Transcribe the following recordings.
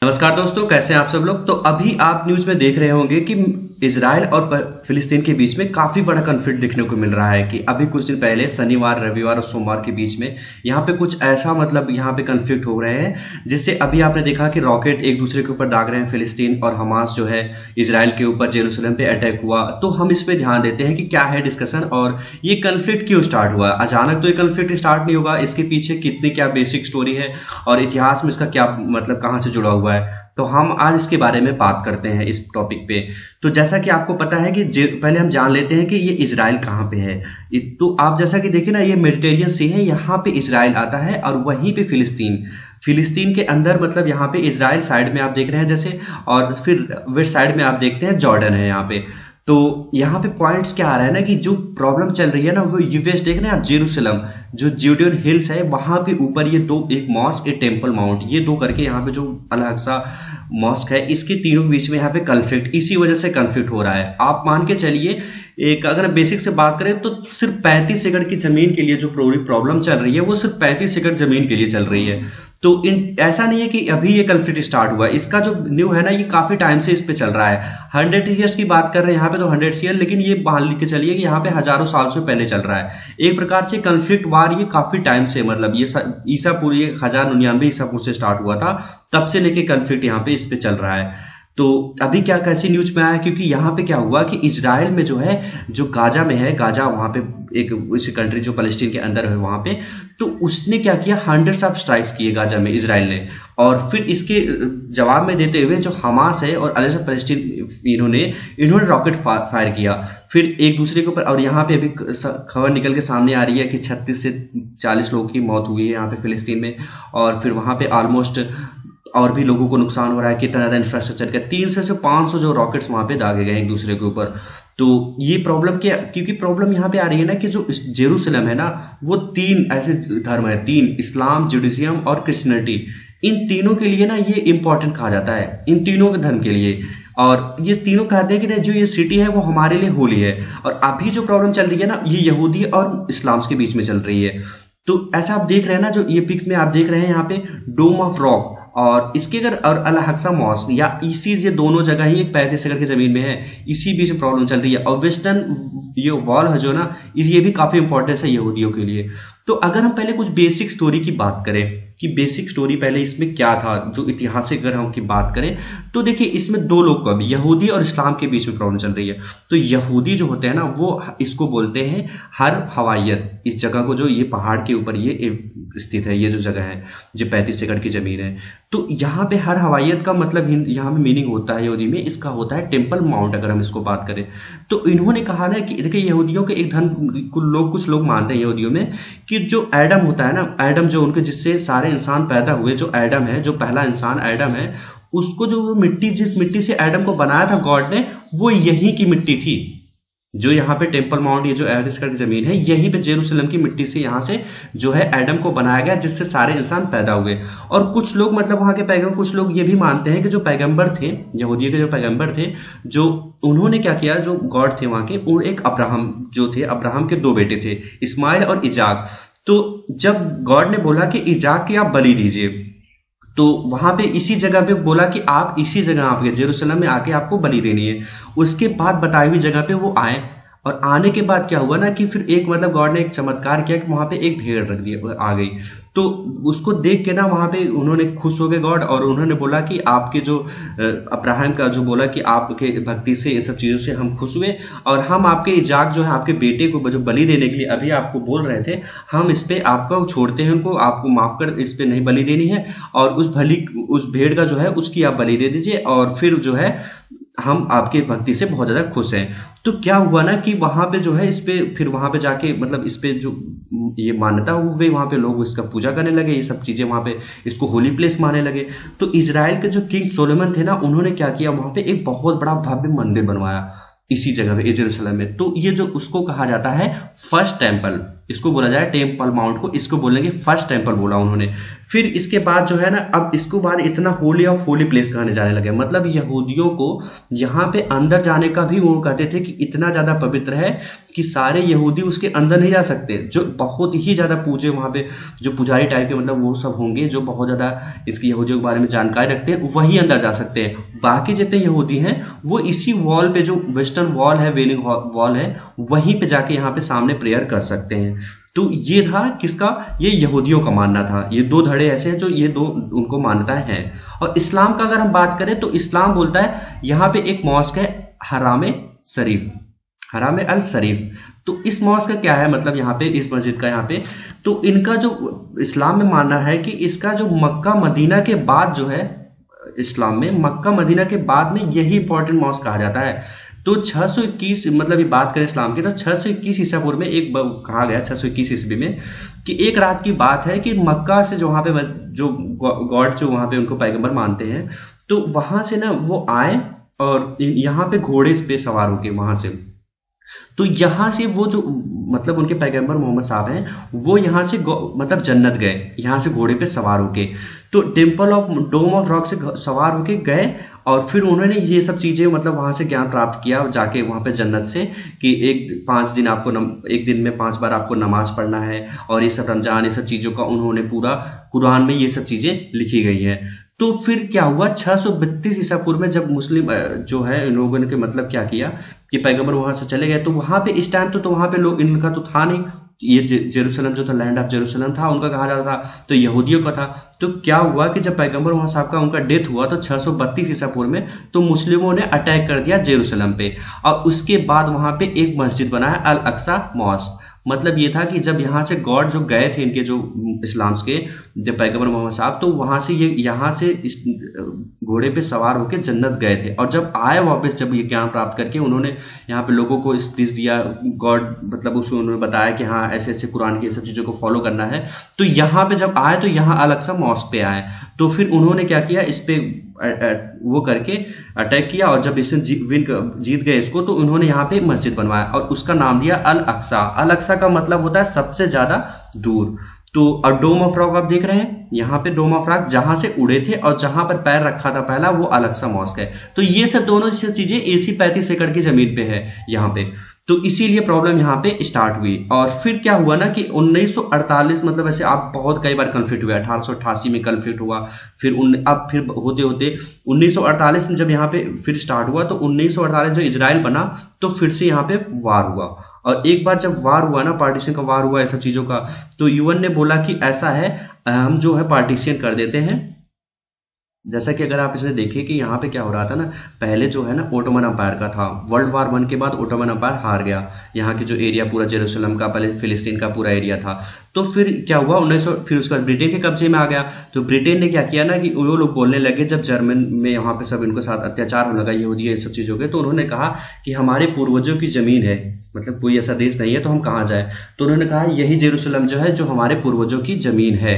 नमस्कार दोस्तों, कैसे हैं आप सब लोग। तो अभी आप न्यूज़ में देख रहे होंगे कि इजराइल और फिलिस्तीन के बीच में काफ़ी बड़ा कॉन्फ्लिक्ट देखने को मिल रहा है कि अभी कुछ दिन पहले शनिवार, रविवार और सोमवार के बीच में यहाँ पे कुछ ऐसा यहाँ पे कॉन्फ्लिक्ट हो रहे हैं जिससे अभी आपने देखा कि रॉकेट एक दूसरे के ऊपर दाग रहे हैं। फिलिस्तीन और हमास जो है इजराइल के ऊपर जेरूसलम पे अटैक हुआ। तो हम इस पर ध्यान देते हैं कि क्या है डिस्कशन और ये कॉन्फ्लिक्ट क्यों स्टार्ट हुआ। अचानक तो ये कॉन्फ्लिक्ट स्टार्ट नहीं होगा, इसके पीछे कितनी क्या बेसिक स्टोरी है और इतिहास में इसका क्या कहाँ से जुड़ा हुआ है। तो हम आज इसके बारे में बात करते हैं इस टॉपिक पे। तो जैसा कि आपको पता है कि पहले हम जान लेते हैं कि ये इजराइल कहाँ पे है। तो आप जैसा कि देखिए ना, ये मेडिटेरियन सी है, यहाँ पे इजराइल आता है और वहीं पे फिलिस्तीन के अंदर यहाँ पे इजराइल साइड में आप देख रहे हैं जैसे, और फिर वेस्ट साइड में आप देखते हैं जॉर्डन है यहाँ पे। तो यहाँ पे पॉइंट्स क्या आ रहा है ना कि जो प्रॉब्लम चल रही है ना वो यूएस देख रहे हैं आप, जेरूसलम जो ज्यूडियन हिल्स है वहां पे ऊपर ये दो, एक मॉस्क एक टेम्पल माउंट, ये दो करके यहाँ पे जो अल अक्सा मॉस्क है इसके तीनों के बीच में यहाँ पे कॉन्फ्लिक्ट, इसी वजह से कॉन्फ्लिक्ट हो रहा है। आप मान के चलिए, एक अगर बेसिक से बात करें तो सिर्फ 35 एकड़ की जमीन के लिए जो प्रॉब्लम चल रही है वो सिर्फ 35 एकड़ जमीन के लिए चल रही है। तो ऐसा नहीं है कि अभी ये कॉन्फ्लिक्ट स्टार्ट हुआ है, इसका जो न्यू है ना ये काफी टाइम से इस पे चल रहा है। 100 ईयर्स की बात कर रहे हैं यहाँ पे तो 100 ईयर, लेकिन ये मान के चलिए कि यहाँ पे हजारों साल से पहले चल रहा है। एक प्रकार से कॉन्फ्लिक्ट वार ये काफी टाइम से ये ईसापुर 1099 ईसापुर से स्टार्ट हुआ था, तब से लेके कॉन्फ्लिक्ट यहाँ पे इस पे चल रहा है। तो अभी क्या कैसी न्यूज में आया, क्योंकि यहाँ पे क्या हुआ कि इजराइल में जो है, जो गाजा में है, गाजा वहाँ पे एक इस कंट्री जो फलस्तीन के अंदर है वहाँ पे, तो उसने क्या किया, हंड्रेड्स ऑफ स्ट्राइक्स किए गाजा में इजराइल ने। और फिर इसके जवाब में देते हुए जो हमास है और अल फलस्तीन इन्होंने रॉकेट फायर किया फिर एक दूसरे के ऊपर। और यहाँ पे अभी खबर निकल के सामने आ रही है कि 36 से 40 लोगों की मौत हुई है यहाँ पे फिलिस्तीन में, और फिर वहाँ पे ऑलमोस्ट और भी लोगों को नुकसान हो रहा है। कितना ज़्यादा इंफ्रास्ट्रक्चर का 300 से 500 जो रॉकेट्स वहाँ पे दागे गए एक दूसरे के ऊपर। तो ये प्रॉब्लम क्या, क्योंकि प्रॉब्लम यहाँ पे आ रही है ना कि जो जेरूसलम है ना वो 3 ऐसे धर्म है, 3 इस्लाम, जुडिशियम और क्रिश्चियनिटी, इन तीनों के लिए ना ये इंपॉर्टेंट कहा जाता है, इन तीनों के धर्म के लिए। और ये तीनों कहते हैं कि जो ये सिटी है वो हमारे लिए होली है। और अभी जो प्रॉब्लम चल रही है ना ये यहूदी और इस्लाम के बीच में चल रही है। तो ऐसा आप देख रहे हैं ना, जो ये पिक्स में आप देख रहे हैं यहाँ पे डोम ऑफ रॉक और इसके अगर और अल अक्सा मॉस्क या इसी, ये दोनों जगह ही एक 35 एकड़ की जमीन में है, इसी बीच में प्रॉब्लम चल रही है। और वेस्टर्न ये वॉल है जो ना, ये भी काफी इंपॉर्टेंट है यहूदियों के लिए। तो अगर हम पहले कुछ बेसिक स्टोरी की बात करें कि बेसिक स्टोरी पहले इसमें क्या था, जो ऐतिहासिक अगर हम की बात करें तो देखिए इसमें दो लोग को, यहूदी और इस्लाम के बीच में प्रॉब्लम चल रही है। तो यहूदी जो होते हैं ना वो इसको बोलते हैं हर हवाइयत, इस जगह को जो ये पहाड़ के ऊपर ये स्थित है, ये जो जगह है जो 35 एकड़ की जमीन है। तो यहाँ पे हर हवाइयत का मतलब यहाँ पे मीनिंग होता है यहूदी में, इसका होता है टेम्पल माउंट। अगर हम इसको बात करें तो इन्होंने कहा ना कि देखिए यहूदियों के एक धर्म, कुछ लोग मानते हैं यहूदियों में कि जो एडम होता है ना, एडम जो उनके जिससे सारे इंसान पैदा हुए, जो एडम है, जो पहला इंसान एडम है, उसको जो मिट्टी, जिस मिट्टी से एडम को बनाया था गॉड ने, वो यहीं की मिट्टी थी। जो यहाँ पे टेम्पल माउंट, ये जो एरिस्कर की जमीन है, यहीं पे जेरूसलम की मिट्टी से यहाँ से जो है एडम को बनाया गया, जिससे सारे इंसान पैदा हुए। और कुछ लोग वहाँ के पैगंबर, कुछ लोग ये भी मानते हैं कि जो पैगंबर थे, यहूदियों के जो पैगंबर थे, जो उन्होंने क्या किया, जो गॉड थे वहाँ के, उन एक अब्राहम जो थे, अब्राहम के 2 बेटे थे, इस्माइल और इजाक। तो जब गॉड ने बोला कि इजाक की आप बलि दीजिए, तो वहां पे इसी जगह पे बोला कि आप इसी जगह आपके जेरूसलम में आके आपको बलि देनी है। उसके बाद बताई हुई जगह पे वो आए, और आने के बाद क्या हुआ ना कि फिर एक गॉड ने एक चमत्कार किया कि वहां पे एक भेड़ रख दिया, आ गई। तो उसको देख के ना वहां पे उन्होंने खुश हो गए गॉड, और उन्होंने बोला कि आपके जो अब्राहम का जो बोला कि आपके भक्ति से, इन सब चीजों से हम खुश हुए, और हम आपके इजाक जो है, आपके बेटे को जो बलि देने के लिए अभी आपको बोल रहे थे, हम इस पे आपको छोड़ते हैं, उनको आपको माफ कर, इस पे नहीं बलि देनी है, और उस भेड़ का जो है उसकी आप बलि दे दीजिए, और फिर जो है हम आपके भक्ति से बहुत ज्यादा खुश हैं। तो क्या हुआ ना कि वहां पे जो है इस पे, फिर वहां पे जाके इस पे जो ये मान्यता हो गई, वहां पे लोग इसका पूजा करने लगे, ये सब चीजें वहां पे इसको होली प्लेस मानने लगे। तो इजराइल के जो किंग सोलोमन थे ना, उन्होंने क्या किया, वहां पे एक बहुत बड़ा भव्य मंदिर बनवाया इसी जगह पे जेरूसलम में। तो ये जो उसको कहा जाता है फर्स्ट टेम्पल, इसको बोला जाए टेम्पल माउंट को, इसको बोलेंगे फर्स्ट टेम्पल बोला उन्होंने। फिर इसके बाद जो है ना, अब इसको बाद इतना होली ऑफ होली प्लेस कहने जाने लगे, मतलब यहूदियों को यहाँ पे अंदर जाने का भी वो कहते थे कि इतना ज्यादा पवित्र है कि सारे यहूदी उसके अंदर नहीं जा सकते, जो बहुत ही ज्यादा पूजे वहां पे जो पुजारी टाइप के मतलब वो सब होंगे जो बहुत ज्यादा इसकी यहूदियों के बारे में जानकारी रखते हैं, वही अंदर जा सकते हैं। बाकी जितने यहूदी हैं वो इसी वॉल पे, जो वेस्टर्न वॉल है, वेलिंग वॉल है, वहीं पे जाके यहाँ पे सामने प्रेयर कर सकते हैं। तो ये था किसका, ये यहूदियों का मानना था। ये दो धड़े ऐसे हैं जो ये दो उनको मान्यताएं हैं। और इस्लाम का अगर हम बात करें तो इस्लाम बोलता है यहाँ पे एक मॉस्क है हराम शरीफ, हराम अल शरीफ। तो इस मॉस्क का क्या है मतलब, यहाँ पे इस मस्जिद का यहाँ पे तो इनका जो इस्लाम में मानना है कि इसका जो मक्का मदीना के बाद जो है, इस्लाम में मक्का मदीना के बाद में यही इंपॉर्टेंट मॉस्क कहा जाता है। तो 621 मतलब ये बात करें इस्लाम की तो 621 ईसा पूर्व में एक कहा गया 621 ईस्वी में कि एक रात की बात है कि मक्का से जो वहाँ पे जो गॉड जो वहाँ पे उनको पैगंबर मानते हैं, तो वहां से ना वो आए और यहाँ पे घोड़े पे सवार होके वहां से, तो यहाँ से वो जो मतलब उनके पैगंबर मोहम्मद साहब हैं वो यहाँ से मतलब जन्नत गए, यहाँ से घोड़े पे सवार होके, तो temple of dome of rock से सवार होके गए और फिर उन्होंने ये सब चीजें मतलब वहां से ज्ञान प्राप्त किया जाके वहां पे जन्नत से कि एक 5 दिन आपको एक दिन में 5 बार आपको नमाज पढ़ना है, और ये सब रमजान ये सब चीजों का उन्होंने पूरा कुरान में ये सब चीजें लिखी गई है। तो फिर क्या हुआ 632 ईसा पूर्व में जब मुस्लिम जो है इन लोगों ने मतलब क्या किया कि पैगंबर वहां से चले गए, तो वहां पे इस टाइम तो वहां पे लोग इनका तो था नहीं, ये जेरूसलम जो था लैंड ऑफ जेरूसलम था उनका कहा जाता था, तो यहूदियों का था। तो क्या हुआ कि जब पैगंबर वहां साहब का उनका डेथ हुआ तो 632 ईसा पूर्व में तो मुस्लिमों ने अटैक कर दिया जेरूसलम पे, और उसके बाद वहां पे एक मस्जिद बना है अल अक्सा मॉस्क। मतलब ये था कि जब यहाँ से गॉड जो गए थे इनके जो इस्लाम्स के जब पैगंबर मोहम्मद साहब, तो वहां से ये यहाँ से इस घोड़े पे सवार होकर जन्नत गए थे, और जब आए वापस जब ये ज्ञान प्राप्त करके उन्होंने यहाँ पे लोगों को स्पीच दिया, गॉड मतलब उसमें उन्होंने बताया कि हाँ ऐसे ऐसे कुरान की ये सब चीज़ों को फॉलो करना है। तो यहाँ पे जब आए तो यहाँ अल अक्सा मॉस्क पे आए, तो फिर उन्होंने क्या किया इस पे वो करके अटैक किया, और जब इसने जीत गए इसको तो उन्होंने यहाँ पे मस्जिद बनवाया और उसका नाम दिया अल अक्सा। अल अक्सा का मतलब होता है सबसे ज्यादा दूर। तो और डोम ऑफ रॉक आप देख रहे हैं, यहाँ पे डोम ऑफ रॉक जहां से उड़े थे और जहां पर पैर रखा था पहला वो अल अक्सा मॉस्क है। तो ये सब दोनों चीजें AC 35 एकड़ की जमीन पे है यहाँ पे, तो इसीलिए प्रॉब्लम यहाँ पे स्टार्ट हुई। और फिर क्या हुआ ना कि 1948 मतलब ऐसे आप बहुत कई बार कन्फ्लिक्ट हुआ, 1888 में कन्फ्लिक्ट हुआ, फिर अब फिर होते होते 1948 में जब यहाँ पे फिर स्टार्ट हुआ, तो 1948 जब इजराइल बना तो फिर से यहाँ पे वार हुआ। और एक बार जब वार हुआ ना, पार्टीशन का वार हुआ, ऐसा चीजों का, तो UN ने बोला कि ऐसा है हम जो है पार्टीशन कर देते हैं। जैसा कि अगर आप इसे देखें कि यहाँ पे क्या हो रहा था ना, पहले जो है ना ओटोमन अम्पायर का था, वर्ल्ड वार 1 के बाद ओटोमन अम्पायर हार गया, यहाँ की जो एरिया पूरा जेरूसलम का पहले फिलिस्तीन का पूरा एरिया था। तो फिर क्या हुआ 1900 फिर उसके बाद ब्रिटेन के कब्जे में आ गया। तो ब्रिटेन ने क्या किया ना कि वो लोग बोलने लगे जब जर्मन में यहाँ पे सब इनके साथ अत्याचार होने लगा यहूदी ये सब चीज़ों के, तो उन्होंने कहा कि हमारे पूर्वजों की जमीन है, मतलब कोई ऐसा देश नहीं है तो हम कहाँ जाए। तो उन्होंने कहा यही जेरूसलम जो है जो हमारे पूर्वजों की जमीन है,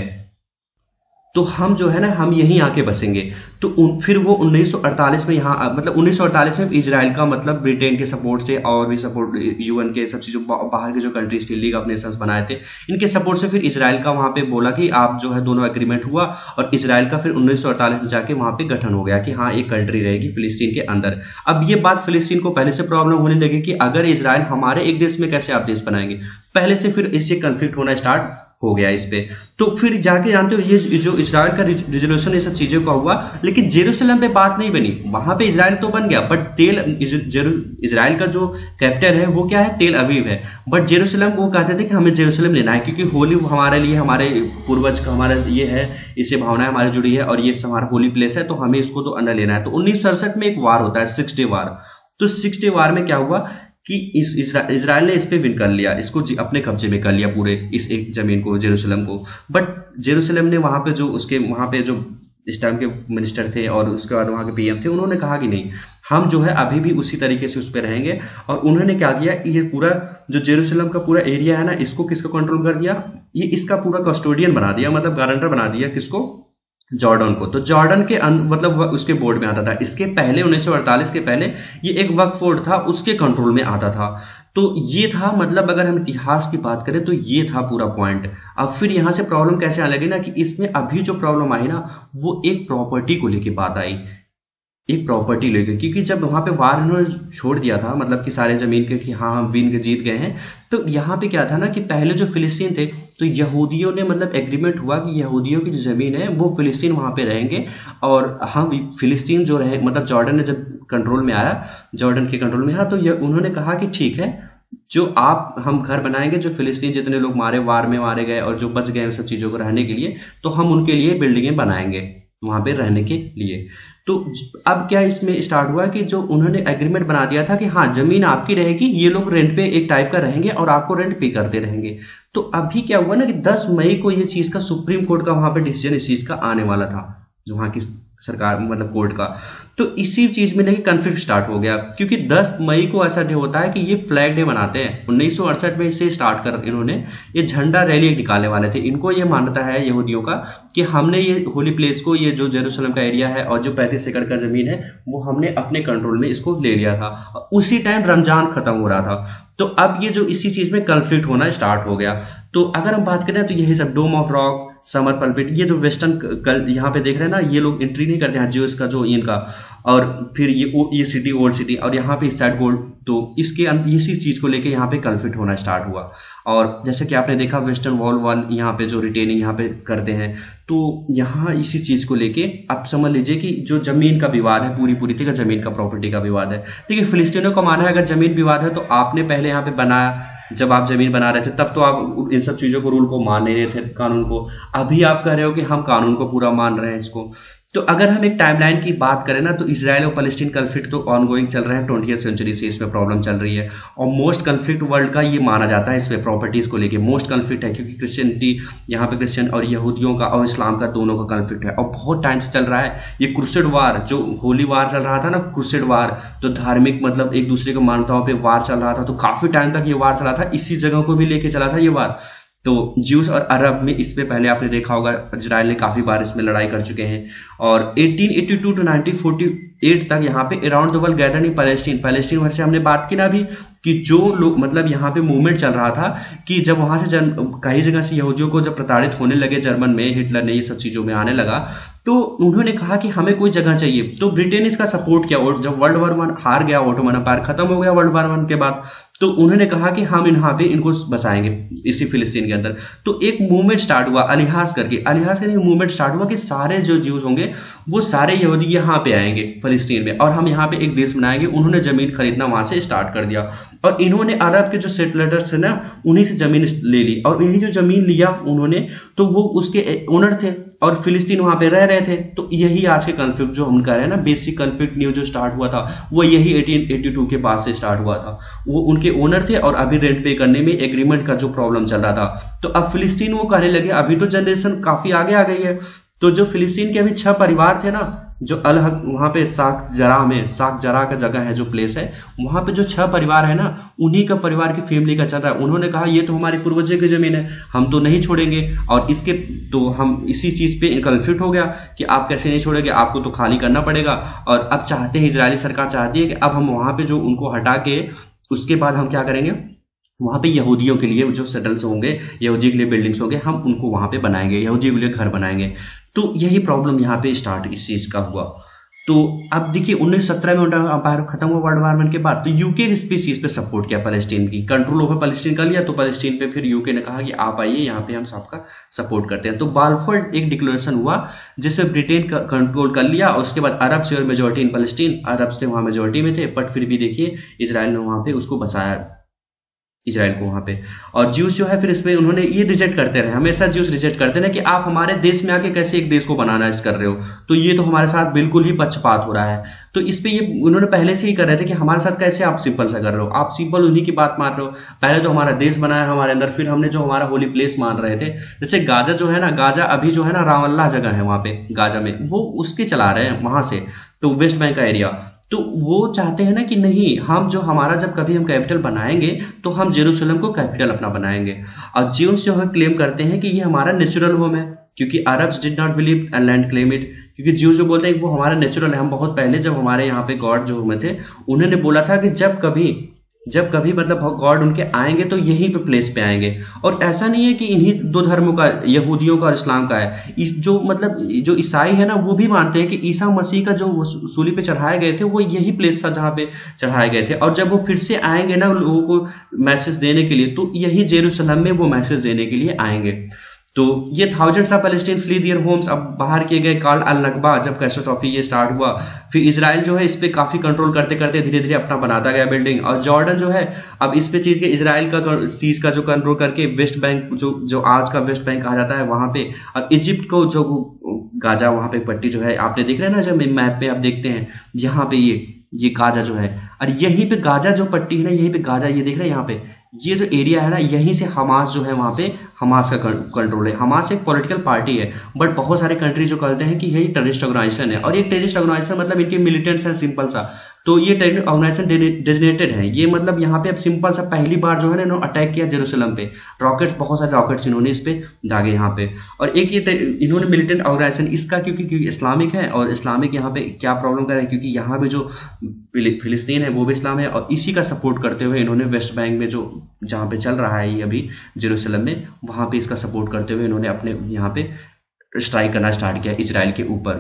तो हम जो है ना हम यहीं आके बसेंगे। तो फिर वो 1948 में यहाँ मतलब 1948 में इजराइल का मतलब ब्रिटेन के सपोर्ट से और भी सपोर्ट UN के सब चीज़ों बाहर के जो कंट्रीज थी लीग ऑफ नेशंस बनाए थे, इनके सपोर्ट से फिर इजराइल का वहाँ पे बोला कि आप जो है दोनों एग्रीमेंट हुआ, और इजराइल का फिर 1948 में जाके वहाँ पे गठन हो गया कि हाँ एक कंट्री रहेगी फिलिस्तीन के अंदर। अब ये बात फिलिस्तीन को पहले से प्रॉब्लम होने लगी कि अगर इजराइल हमारे एक देश में कैसे आप देश बनाएंगे, पहले से फिर इससे कंफ्लिक्ट होना स्टार्ट हो गया इस पे। तो फिर जाके जानते हो ये जो इजराइल का रिजोल्यूशन ये सब चीजों का हुआ, लेकिन जेरूसलम पे बात नहीं बनी। वहां पे इजराइल तो बन गया, बट इजराइल का जो कैपिटल है वो क्या है, तेल अवीव है, बट जेरूसलम वो कहते थे कि हमें जेरूसलम लेना है क्योंकि होली हमारे लिए हमारे पूर्वज का हमारा ये है, इससे भावनाएं हमारी जुड़ी है और ये हमारा होली प्लेस है, तो हमें इसको तो अंडर लेना है। तो 1967 में एक वार होता है 6 डे वार। तो 6 डे वार में क्या हुआ कि इजराइल ने इस पे विन कर लिया, इसको अपने कब्जे में कर लिया पूरे इस एक जमीन को, जेरूसलम को। बट जेरूसलम ने वहां पे जो उसके वहां पे जो इस टाइम के मिनिस्टर थे और उसके बाद वहां के PM थे, उन्होंने कहा कि नहीं हम जो है अभी भी उसी तरीके से उस पर रहेंगे। और उन्होंने क्या किया, ये पूरा जो जेरूसलम का पूरा एरिया है ना, इसको किसका कंट्रोल कर दिया, ये इसका पूरा कस्टोडियन बना दिया, मतलब गारंटर बना दिया किसको, जॉर्डन को। तो जॉर्डन के मतलब उसके बोर्ड में आता था। इसके पहले 1948 के पहले ये एक वक्फ बोर्ड था, उसके कंट्रोल में आता था। तो ये था, मतलब अगर हम इतिहास की बात करें तो ये था पूरा पॉइंट। अब फिर यहाँ से प्रॉब्लम कैसे आने लगी ना, कि इसमें अभी जो प्रॉब्लम आई ना, वो एक प्रॉपर्टी को लेके बात आई, एक प्रॉपर्टी लेके। क्योंकि जब वहां पे वार इन्होंने छोड़ दिया था, मतलब कि सारे जमीन के, कि हाँ हम विन के जीत गए हैं, तो यहाँ पे क्या था ना, कि पहले जो फिलिस्तीन थे, तो यहूदियों ने मतलब एग्रीमेंट हुआ कि यहूदियों की जो जमीन है वो फिलिस्तीन वहां पे रहेंगे, और हम फिलिस्तीन जो रहे, मतलब जॉर्डन ने जब कंट्रोल में आया, जॉर्डन के कंट्रोल में आया, तो उन्होंने कहा कि ठीक है, जो आप हम घर बनाएंगे, जो फिलिस्तीन जितने लोग वार में मारे गए और जो बच गए उन सब चीजों को रहने के लिए, तो हम उनके लिए बिल्डिंगें बनाएंगे वहां पे रहने के लिए। तो अब क्या इसमें स्टार्ट हुआ कि जो उन्होंने एग्रीमेंट बना दिया था कि हाँ जमीन आपकी रहेगी, ये लोग रेंट पे एक टाइप का रहेंगे और आपको रेंट पे करते रहेंगे। तो अभी क्या हुआ ना, कि 10 मई को ये चीज का सुप्रीम कोर्ट का वहां पे डिसीजन इस चीज का आने वाला था, जो वहां की सरकार मतलब कोर्ट का। तो इसी चीज में लेके कन्फ्लिक्ट स्टार्ट हो गया, क्योंकि 10 मई को ऐसा डे होता है कि ये फ्लैग डे मनाते हैं। 1968 में इसे स्टार्ट कर इन्होंने ये झंडा रैली निकालने वाले थे। इनको ये मान्यता है यहूदियों का कि हमने ये होली प्लेस को, ये जो जेरूसलम का एरिया है और जो 35 एकड़ का जमीन है, वो हमने अपने कंट्रोल में इसको ले लिया था। उसी टाइम रमजान खत्म हो रहा था। तो अब ये जो इसी चीज में कन्फ्लिक्ट होना स्टार्ट हो गया। तो अगर हम बात करें तो यही सब डोम ऑफ रॉक, समर पल्पिट, ये जो वेस्टर्न कल यहाँ पे देख रहे हैं ना, ये लोग एंट्री नहीं करते हैं जो इसका जो इनका, और फिर ये सिटी ओल्ड सिटी, और यहाँ पे इस साइड गोल्ड। तो इसके इसी चीज को लेके यहाँ पे कन्फ्लिक्ट होना स्टार्ट हुआ। और जैसे कि आपने देखा वेस्टर्न वॉल यहाँ पे जो रिटेनिंग यहाँ पे करते हैं, तो यहाँ इसी चीज को लेके आप समझ लीजिए कि जो जमीन का विवाद है, पूरी ठीक है, जमीन का प्रॉपर्टी का विवाद है। ठीक है, फिलिस्तीनियों का मानना है अगर जमीन विवाद है तो आपने पहले यहाँ पे बनाया, जब आप जमीन बना रहे थे तब तो आप इन सब चीजों को, रूल को मान नहीं रहे थे, कानून को। अभी आप कह रहे हो कि हम कानून को पूरा मान रहे हैं इसको। तो अगर हम एक टाइमलाइन की बात करें ना, तो इजराइल और पैलेस्टीन कन्फ्लिक्ट तो ऑनगोइंग चल रहे हैं 20वीं सेंचुरी से, इसमें प्रॉब्लम चल रही है। और मोस्ट कन्फ्लिक्ट वर्ल्ड का ये माना जाता है इसमें, प्रॉपर्टीज को लेके मोस्ट कन्फ्लिक्ट है, क्योंकि क्रिश्चियनिटी यहाँ पे, क्रिश्चियन और यहूदियों का और इस्लाम का दोनों का कन्फ्लिक्ट है, और बहुत टाइम से चल रहा है। ये क्रूसेड वार, जो होली वार चल रहा था ना, क्रूसेड वार, तो धार्मिक मतलब एक दूसरे को मान्यताओं पे वार चल रहा था, तो काफी टाइम तक ये वार चला था, इसी जगह को भी लेके चला था ये वार। तो ज्यूस और अरब में इससे पहले आपने देखा होगा, इजराइल ने काफी बार इसमें लड़ाई कर चुके हैं। और 1882 टू 1948 तक यहाँ पे around the world gather in Palestine भर से हमने बात की ना अभी, कि जो लोग मतलब यहाँ पे मूवमेंट चल रहा था, कि जब वहां से कई जगह से यहूदियों को जब प्रताड़ित होने लगे जर्मन में, हिटलर ने ये सब चीजों में आने लगा, तो उन्होंने कहा कि हमें कोई जगह चाहिए। तो ब्रिटेन इसका सपोर्ट किया, और जब वर्ल्ड वॉर 1 हार गया, ऑटोमन एम्पायर खत्म हो गया वर्ल्ड वॉर 1 के बाद, तो उन्होंने कहा कि हम यहाँ पे इनको बसाएंगे इसी फिलिस्तीन के अंदर। तो एक मूवमेंट स्टार्ट हुआ अलिहाज करके मूवमेंट स्टार्ट हुआ कि सारे जो ज्यूज होंगे वो सारे यहूदी यहाँ पे आएंगे फिलिस्तीन में, और हम यहाँ पे एक देश बनाएंगे। उन्होंने जमीन खरीदना वहां से स्टार्ट कर दिया, और इन्होंने अरब के जो सेटलर्स है ना, उन्हीं से जमीन ले ली, और यही जो जमीन लिया उन्होंने, तो वो उसके ओनर थे और फिलिस्तीन वहां पे रह रहे थे। तो यही आज के कन्फ्लिक्ट जो हम कह रहे हैं ना, बेसिक कन्फ्लिक्ट न्यू जो स्टार्ट हुआ था, वो यही 1882 के बाद से स्टार्ट हुआ था। वो उनके ओनर थे और अभी रेंट पे करने में एग्रीमेंट का जो प्रॉब्लम चल रहा था। तो अब फिलिस्तीन वो कहने लगे, अभी तो जनरेशन काफी आगे आ गई है, तो जो फिलिस्तीन के अभी 6 परिवार थे ना, जो अलहक वहां पे साक जरा का जगह है जो प्लेस है, वहां पे जो 6 परिवार है ना, उन्हीं का परिवार की फैमिली का चल रहा है। उन्होंने कहा ये तो हमारे पूर्वजों की जमीन है, हम तो नहीं छोड़ेंगे। और इसके तो हम इसी चीज पे कन्फ्लिक्ट हो गया कि आप कैसे नहीं छोड़ेंगे, आपको तो खाली करना पड़ेगा। और अब चाहते हैं, इजरायली सरकार चाहती है कि अब हम वहां पे जो उनको हटा के, उसके बाद हम क्या करेंगे, वहां पे यहूदियों के लिए जो सेटल्स होंगे, यहूदियों के लिए बिल्डिंग्स होंगे, हम उनको वहां पे बनाएंगे, यहूदियों के लिए घर बनाएंगे। तो यही प्रॉब्लम यहाँ पे स्टार्ट इस चीज का हुआ। तो अब देखिए 1917 में अंपायर खत्म हुआ वर्ल्ड वार 1 के बाद, तो यूके इस चीज पे सपोर्ट किया, पैलेस्टीन की कंट्रोल ओवर पैलेस्टीन कर लिया। तो पैलेस्टीन पे फिर यूके ने कहा कि आप आइए यहाँ पे, हम सबका सपोर्ट करते हैं। तो बाल्फोर एक डिक्लेरेशन हुआ जिसमें ब्रिटेन का कंट्रोल कर लिया, और उसके बाद अरब से और मेजोरिटी इन पैलेस्टीन, अरब से वहां मेजोरिटी में थे, बट फिर भी देखिए इजराइल ने वहां पे उसको बसाया, इजराइल को वहां पे। और ज्यूस जो है फिर इसमें उन्होंने ये रिजेक्ट करते रहे, हमेशा ज्यूस रिजेक्ट करते रहे कि आप हमारे देश में आके कैसे एक देश को बनाना कर रहे हो, तो ये तो हमारे साथ बिल्कुल ही पक्षपात हो रहा है। तो इस पे ये उन्होंने पहले से ही कर रहे थे कि हमारे साथ कैसे आप सिंपल सा कर रहे हो, आप सिंपल उन्हीं की बात मान रहे हो। पहले तो हमारा देश बनाया हमारे अंदर, फिर हमने जो हमारा होली प्लेस मान रहे थे, जैसे गाजा जो है ना, गाजा अभी जो है ना रामल्ला जगह है वहां पे गाजा में, वो उसके चला रहे हैं वहां से, तो वेस्ट बैंक का एरिया। तो वो चाहते हैं ना कि नहीं, हम जो हमारा जब कभी हम कैपिटल बनाएंगे तो हम जेरूशलम को कैपिटल अपना बनाएंगे। और ज्यूस जो है क्लेम करते हैं कि ये हमारा नेचुरल होम है, क्योंकि Arabs did not believe land claim it, क्योंकि ज्यूज जो बोलते हैं कि वो हमारा नेचुरल है, हम बहुत पहले जब हमारे यहाँ पे गॉड जो हुए थे उन्होंने बोला था कि जब कभी मतलब गॉड उनके आएंगे तो यहीं पे प्लेस पे आएंगे। और ऐसा नहीं है कि इन्हीं दो धर्मों का, यहूदियों का और इस्लाम का है, इस जो मतलब जो ईसाई है ना वो भी मानते हैं कि ईसा मसीह का जो सूली पे चढ़ाए गए थे वो यही प्लेस था जहाँ पे चढ़ाए गए थे, और जब वो फिर से आएंगे ना लोगों को मैसेज देने के लिए तो यही जेरूसलम में वो मैसेज देने के लिए आएंगे। तो ये thousands of Palestine flee their homes अब बाहर किए गए, कॉल्ड अल नकबा, जब कैटास्ट्रॉफी ये स्टार्ट हुआ। फिर इजराइल जो है इस पे काफी कंट्रोल करते करते धीरे धीरे अपना बनाता गया बिल्डिंग, और जॉर्डन जो है अब इस पे चीज के इजराइल का चीज का जो कंट्रोल करके वेस्ट बैंक जो आज का वेस्ट बैंक कहा जाता है वहां पे, और इजिप्ट को जो गाजा वहां पे पट्टी जो है आपने देख रहे हैं ना, जब मैप पे आप देखते हैं यहाँ पे ये गाजा जो है, और यहीं पे गाजा जो पट्टी है ना, यहीं पे गाजा ये देख रहे हैं यहाँ पे ये जो एरिया है ना, यहीं से हमास जो है वहाँ पे हमास का कंट्रोल है। हमास एक पॉलिटिकल पार्टी है, बट बहुत सारे कंट्री जो कहते हैं कि यही टेररिस्ट ऑर्गेनाइजेशन है, और ये टेररिस्ट ऑर्गेनाइजेशन मतलब इनके मिलिटेंट्स हैं सिंपल सा, तो ये टेररिस्ट ऑर्गेनाइजेशन डेजिग्नेटेड है। ये मतलब यहाँ पे अब सिंपल सा पहली बार जो है ना इन्होंने अटैक किया जेरूसलम पे, रॉकेट्स, बहुत सारे रॉकेट्स इन्होंने इस पे दागे यहाँ पे। और एक ये इन्होंने मिलिटेंट ऑर्गेनाइजेशन इसका क्योंकि इस्लामिक है, और इस्लामिक यहाँ पे क्या प्रॉब्लम कर रहे हैं, क्योंकि यहाँ पे जो फिलिस्तीन है वो भी इस्लाम है, और इसी का सपोर्ट करते हुए इन्होंने वेस्ट बैंक में जो जहाँ पे चल रहा है ये अभी जेरूसलम में, वहाँ पे इसका सपोर्ट करते हुए इन्होंने अपने यहाँ पे स्ट्राइक करना स्टार्ट किया इजराइल के ऊपर।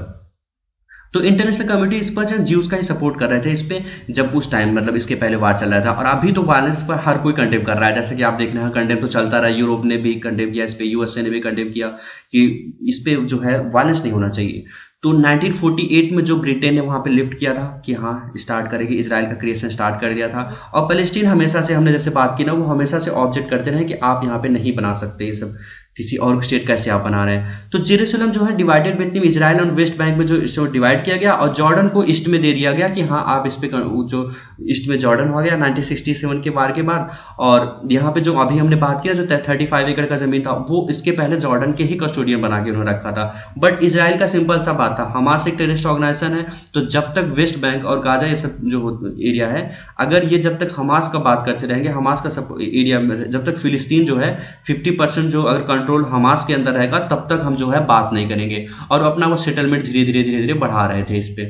तो इंटरनेशनल कम्युनिटी इस पर ज्यूज का ही सपोर्ट कर रहे थे इस पे, जब उस टाइम मतलब इसके पहले वार चल रहा था। और अभी तो वायलेंस पर हर कोई कंडेम कर रहा है, जैसे कि आप देख रहे हैं कंडेम तो चलता रहा, यूरोप ने भी कंडेम किया इस पे, यूएसए ने भी कंडेम किया कि इस पे जो है वायलेंस नहीं होना चाहिए। तो 1948 में जो ब्रिटेन ने वहाँ पे लिफ्ट किया था कि हाँ स्टार्ट करेगी, इजराइल का क्रिएशन स्टार्ट कर दिया था। और पैलेस्टीन हमेशा से, हमने जैसे बात की ना, वो हमेशा से ऑब्जेक्ट करते रहे कि आप यहाँ पे नहीं बना सकते ये सब, किसी और स्टेट कैसे आप बना रहे हैं। तो जेरूसलम जो है डिवाइडेड बिटवीन इजराइल और वेस्ट बैंक में जो इसको डिवाइड किया गया, और जॉर्डन को ईस्ट में दे दिया गया कि हाँ आप इस पे जो ईस्ट में जॉर्डन हो गया 1967 के वार के बाद। और यहाँ पे जो अभी हमने बात किया जो 35 एकड़ का जमीन था वो इसके पहले जॉर्डन के ही कस्टोडियन बना के उन्होंने रखा था। बट इजराइल का सिंपल सा बात था, हमास एक टेररिस्ट ऑर्गेनाइजेशन है, तो जब तक वेस्ट बैंक और गाजा ये सब जो एरिया है, अगर ये जब तक हमास का बात करते रहेंगे, हमास का सब एरिया में जब तक फिलिस्तीन जो है 50% जो अगर कंट्रोल हमास के अंदर रहेगा तब तक हम जो है बात नहीं करेंगे। और अपना वो सेटलमेंट धीरे धीरे बढ़ा रहे थे इस पे।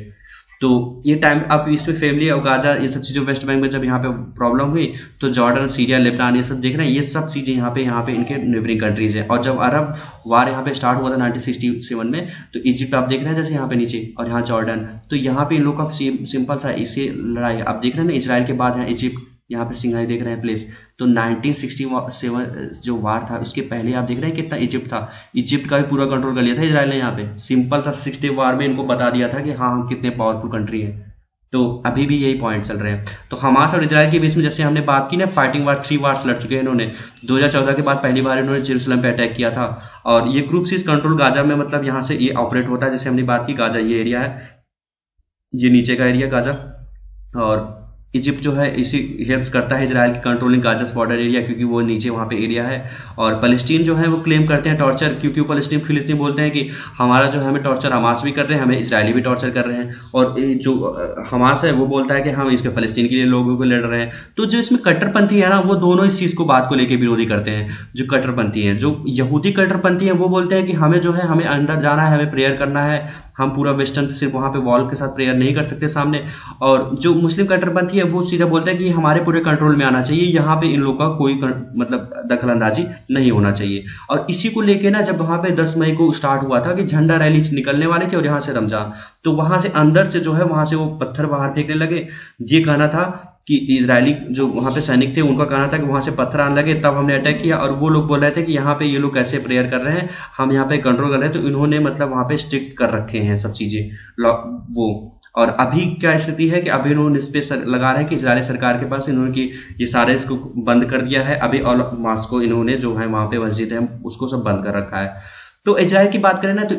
तो ये टाइम अब इसमें फैमिली और गाजा ये सब चीज़ें वेस्ट बैंक में जब यहाँ पे प्रॉब्लम हुई, तो जॉर्डन, सीरिया, लेबनान ये सब देख रहे हैं, ये सब चीज़ें यहाँ पे इनके नेबरिंग कंट्रीज है। और जब अरब वार यहाँ पे स्टार्ट हुआ था 1967 में, तो इजिप्ट आप देख रहे हैं जैसे यहाँ पे नीचे, और यहाँ जॉर्डन, तो यहाँ पे इन लोग का सिंपल सा इसे लड़ाई आप देख रहे हैं ना, इसराइल के बाद यहाँ इजिप्ट, यहाँ पे सिंघाई देख रहे हैं प्लेस। तो 1967 जो वार था उसके पहले आप देख रहे हैं कितना इजिप्ट था, इजिप्ट का भी पूरा कंट्रोल कर लिया था इजराइल ने यहाँ पे। सिंपल सा 6 डे वार में इनको बता दिया था कि हाँ हम कितने पावरफुल कंट्री हैं। तो अभी भी यही पॉइंट चल रहे हैं। तो हमास और इजराइल के बीच में जैसे हमने बात की ना, फाइटिंग वार 3 वार्स लड़ चुके हैं इन्होंने। 2014 के बाद पहली बार इन्होंने जेरूसलम पे अटैक किया था, और ये ग्रुप सीज कंट्रोल गाजा में, मतलब यहाँ से ये ऑपरेट होता है। जैसे हमने बात की गाजा ये एरिया है, ये नीचे का एरिया गाजा, और इजिप्ट जो है इसी हेल्प्स करता है इजराइल की कंट्रोलिंग गाजास बॉर्डर एरिया, क्योंकि वो नीचे वहाँ पे एरिया है। और पैलेस्टीन जो है वो क्लेम करते हैं टॉर्चर, क्योंकि वो फिलिस्तीन बोलते हैं कि हमारा जो है हमें टॉर्चर हमास भी कर रहे हैं, हमें इजरायली भी टॉर्चर कर रहे हैं। और जो हमास है वो बोलता है कि हम इसके फलस्तीन के लिए लोगों को लड़ रहे हैं। तो जो इसमें कट्टरपंथी है ना, वो दोनों इस चीज़ को बात को लेकर विरोधी करते हैं। जो कट्टरपंथी हैं, जो यहूदी कट्टरपंथी हैं, वो बोलते हैं कि हमें जो है हमें अंदर जाना है, हमें प्रेयर करना है, हम पूरा वेस्टर्न सिर्फ वहाँ पे वॉल के साथ प्रेयर नहीं कर सकते सामने। और जो मुस्लिम कट्टरपंथी है वो सीधा बोलते हैं कि हमारे पूरे कंट्रोल में आना चाहिए, यहाँ पे इन लोग का कोई मतलब दखलंदाजी नहीं होना चाहिए। और इसी को लेके ना जब वहाँ पे 10 मई को स्टार्ट हुआ था कि झंडा रैली निकलने वाले थे, और यहाँ से रमजान, तो वहाँ से अंदर से जो है वहाँ से वो पत्थर बाहर फेंकने लगे। ये कहना था कि इजरायली जो वहाँ पे सैनिक थे उनका कहना था कि वहाँ से पत्थर आने लगे तब हमने अटैक किया, और वो लोग बोल रहे थे कि यहाँ पे ये लोग कैसे प्रेयर कर रहे हैं, हम यहाँ पे कंट्रोल कर रहे हैं। तो इन्होंने मतलब वहाँ पे स्ट्रिक्ट कर रखे हैं सब चीज़ें वो। और अभी क्या स्थिति है कि अभी इन्होंने इस पे लगा रहे हैं कि इजरायली सरकार के पास इन्होंने की ये सारे इसको बंद कर दिया है अभी, और मास्को इन्होंने जो है वहाँ पे मस्जिद है उसको सब बंद कर रखा है। तो इजराइल की बात करें ना, तो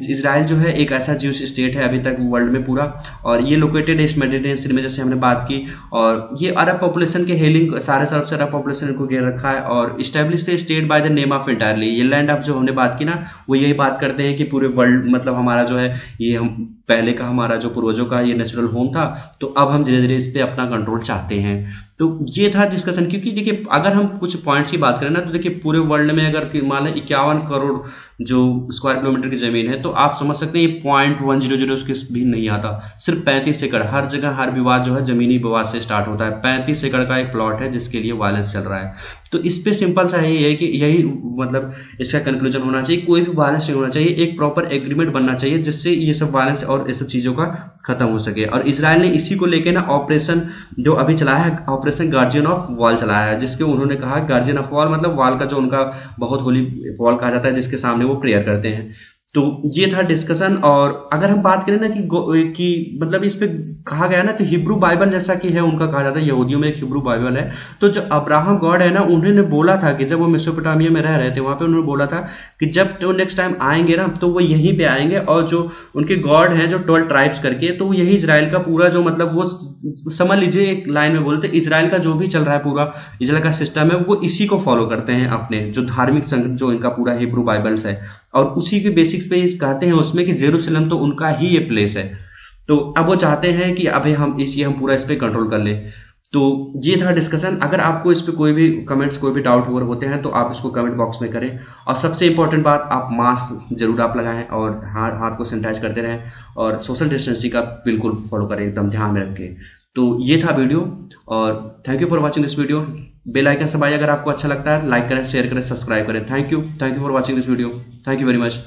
इजराइल जो है एक ऐसा ज्यूश स्टेट है अभी तक वर्ल्ड में पूरा, और ये लोकेटेड है इस मेडिटेरेनियन सी में, जैसे हमने बात की। और ये अरब पॉपुलेशन के हेलिंग सारे तरफ से अरब पॉपुलेशन को घेर रखा है, और establish state by the name of entirely. ये लैंड ऑफ जो हमने बात की ना, वो यही बात करते हैं कि पूरे वर्ल्ड मतलब हमारा जो है ये हम पहले का हमारा जो पूर्वजों का ये नेचुरल होम था, तो अब हम धीरे धीरे इस पे अपना कंट्रोल चाहते हैं। तो ये था डिस्कशन। क्योंकि देखिए अगर हम कुछ पॉइंट्स की बात करें ना, तो देखिए पूरे वर्ल्ड में अगर मान लें 51 करोड़ जो स्क्वायर किलोमीटर की जमीन है, तो आप समझ सकते हैं ये 0.100 उसके भी नहीं आता। सिर्फ 35 एकड़, हर जगह हर विवाद जो है जमीनी विवाद से स्टार्ट होता है। 35 एकड़ का एक प्लॉट है जिसके लिए वायलेंस चल रहा है। तो इस पे सिंपल सा यही है कि यही मतलब इसका कंक्लूजन होना चाहिए, कोई भी वायलेंस नहीं होना चाहिए, एक प्रॉपर एग्रीमेंट बनना चाहिए जिससे ये सब वायलेंस और ये सब चीज़ों का खत्म हो सके। और इजराइल ने इसी को लेके ना ऑपरेशन जो अभी चलाया है, ऑपरेशन गार्जियन ऑफ वॉल चलाया है, जिसके उन्होंने कहा गार्जियन ऑफ वॉल मतलब वॉल का जो उनका बहुत होली वॉल कहा जाता है, जिसके सामने वो प्रेयर करते हैं। तो ये था डिस्कशन। और अगर हम बात करें ना कि मतलब इस पे कहा गया ना, तो हिब्रू बाइबल जैसा कि है उनका कहा जाता है, यहूदियों में एक हिब्रू बाइबल है। तो जो अब्राहम गॉड है ना, उन्होंने बोला था कि जब वो मेसोपोटामिया में रह रहे थे वहां पे उन्होंने बोला था कि जब तो नेक्स्ट टाइम आएंगे ना, तो वो यहीं पे आएंगे। और जो उनके गॉड हैं जो 12 ट्राइब्स करके, तो यही इजराइल का पूरा जो मतलब वो समझ लीजिए एक लाइन में बोलते, इजराइल का जो भी चल रहा है पूरा इजराइल का सिस्टम है, वो इसी को फॉलो करते हैं अपने जो धार्मिक जो इनका पूरा हिब्रू बाइबल्स है। और उसी के बेसिक्स पे इस कहते हैं उसमें कि जेरूशलेम तो उनका ही ये प्लेस है। तो अब वो चाहते हैं कि अभी हम हम पूरा इस पे कंट्रोल कर ले। तो ये था डिस्कशन। अगर आपको इस पे कोई भी कमेंट्स, कोई भी डाउट वगैरह होते हैं तो आप इसको कमेंट बॉक्स में करें। और सबसे इंपॉर्टेंट बात, आप मास्क जरूर आप लगाएं और हाथ को सैनिटाइज करते रहें और सोशल डिस्टेंसिंग का बिल्कुल फॉलो करें, एकदम ध्यान में रखें। तो ये था वीडियो और thank you for watching this video. Bell icon से दबाइए अगर आपको अच्छा लगता है, लाइक करें, शेयर करें, सब्सक्राइब करें। Thank you for watching this video. Thank you very much.